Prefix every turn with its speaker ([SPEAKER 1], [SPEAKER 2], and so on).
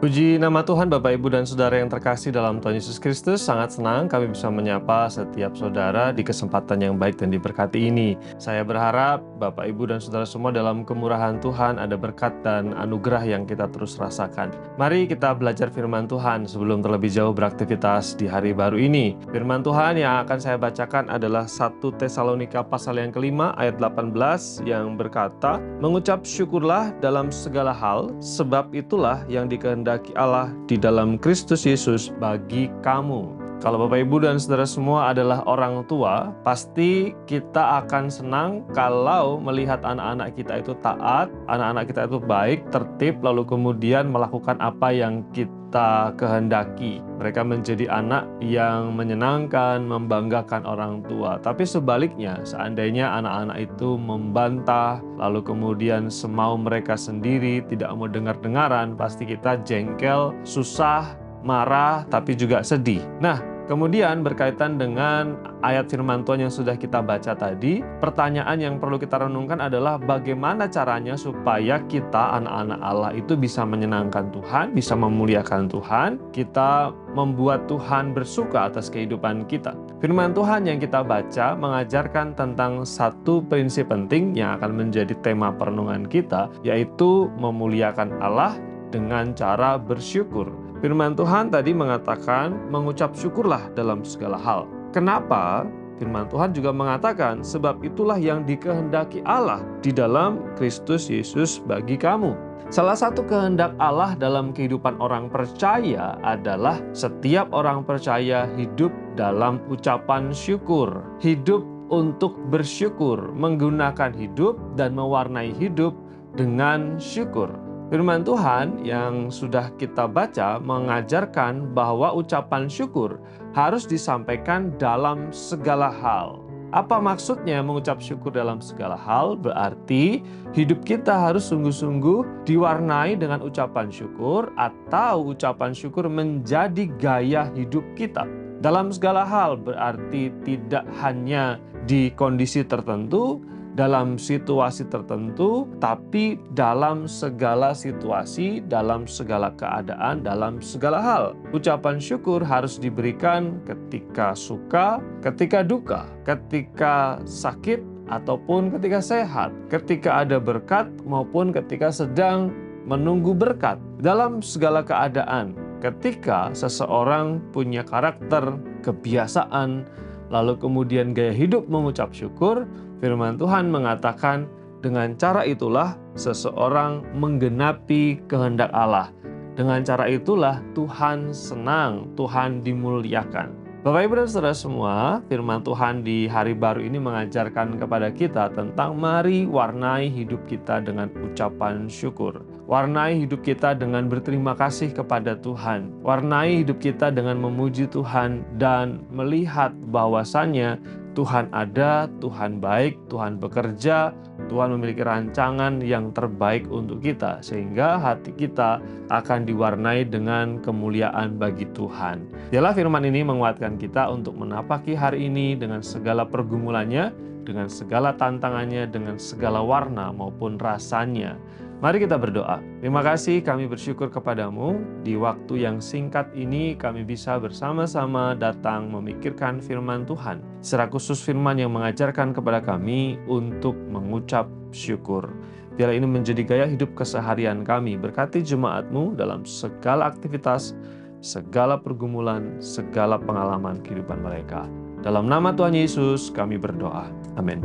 [SPEAKER 1] Puji nama Tuhan, Bapak, Ibu, dan Saudara yang terkasih dalam Tuhan Yesus Kristus. Sangat senang kami bisa menyapa setiap saudara di kesempatan yang baik dan diberkati ini. Saya berharap Bapak, Ibu, dan Saudara semua dalam kemurahan Tuhan ada berkat dan anugerah yang kita terus rasakan. Mari kita belajar firman Tuhan sebelum terlebih jauh beraktivitas di hari baru ini. Firman Tuhan yang akan saya bacakan adalah 1 Tesalonika pasal yang kelima ayat 18 yang berkata, "Mengucap syukurlah dalam segala hal, sebab itulah yang dikehendaki Allah di dalam Kristus Yesus bagi kamu." Kalau Bapak, Ibu, dan Saudara semua adalah orang tua, pasti kita akan senang kalau melihat anak-anak kita itu taat, anak-anak kita itu baik, tertib, lalu kemudian melakukan apa yang kita kehendaki. Mereka menjadi anak yang menyenangkan, membanggakan orang tua. Tapi sebaliknya, seandainya anak-anak itu membantah, lalu kemudian semau mereka sendiri, tidak mau dengar-dengaran, pasti kita jengkel, susah, marah, tapi juga sedih. Nah, kemudian berkaitan dengan ayat firman Tuhan yang sudah kita baca tadi, pertanyaan yang perlu kita renungkan adalah bagaimana caranya supaya kita anak-anak Allah itu bisa menyenangkan Tuhan, bisa memuliakan Tuhan, kita membuat Tuhan bersuka atas kehidupan kita. Firman Tuhan yang kita baca mengajarkan tentang satu prinsip penting yang akan menjadi tema perenungan kita, yaitu memuliakan Allah dengan cara bersyukur. Firman Tuhan tadi mengatakan mengucap syukurlah dalam segala hal. Kenapa? Firman Tuhan juga mengatakan sebab itulah yang dikehendaki Allah di dalam Kristus Yesus bagi kamu. Salah satu kehendak Allah dalam kehidupan orang percaya adalah setiap orang percaya hidup dalam ucapan syukur. Hidup untuk bersyukur, menggunakan hidup dan mewarnai hidup dengan syukur. Firman Tuhan yang sudah kita baca mengajarkan bahwa ucapan syukur harus disampaikan dalam segala hal. Apa maksudnya mengucap syukur dalam segala hal? Berarti hidup kita harus sungguh-sungguh diwarnai dengan ucapan syukur atau ucapan syukur menjadi gaya hidup kita. Dalam segala hal berarti tidak hanya di kondisi tertentu, dalam situasi tertentu, tapi dalam segala situasi, dalam segala keadaan, dalam segala hal. Ucapan syukur harus diberikan ketika suka, ketika duka, ketika sakit, ataupun ketika sehat, ketika ada berkat maupun ketika sedang menunggu berkat. Dalam segala keadaan, ketika seseorang punya karakter, kebiasaan, lalu kemudian gaya hidup mengucap syukur, firman Tuhan mengatakan dengan cara itulah seseorang menggenapi kehendak Allah. Dengan cara itulah Tuhan senang, Tuhan dimuliakan. Bapak, Ibu, dan Saudara semua, firman Tuhan di hari baru ini mengajarkan kepada kita tentang mari warnai hidup kita dengan ucapan syukur. Warnai hidup kita dengan berterima kasih kepada Tuhan. Warnai hidup kita dengan memuji Tuhan dan melihat bahwasannya Tuhan ada, Tuhan baik, Tuhan bekerja, Tuhan memiliki rancangan yang terbaik untuk kita, sehingga hati kita akan diwarnai dengan kemuliaan bagi Tuhan. Dialah firman ini menguatkan kita untuk menapaki hari ini dengan segala pergumulannya, dengan segala tantangannya, dengan segala warna maupun rasanya. Mari kita berdoa. Terima kasih, kami bersyukur kepadamu. Di waktu yang singkat ini kami bisa bersama-sama datang memikirkan firman Tuhan. Secara khusus firman yang mengajarkan kepada kami untuk mengucap syukur. Biarlah ini menjadi gaya hidup keseharian kami. Berkati jemaat-Mu dalam segala aktivitas, segala pergumulan, segala pengalaman kehidupan mereka. Dalam nama Tuhan Yesus kami berdoa. Amin.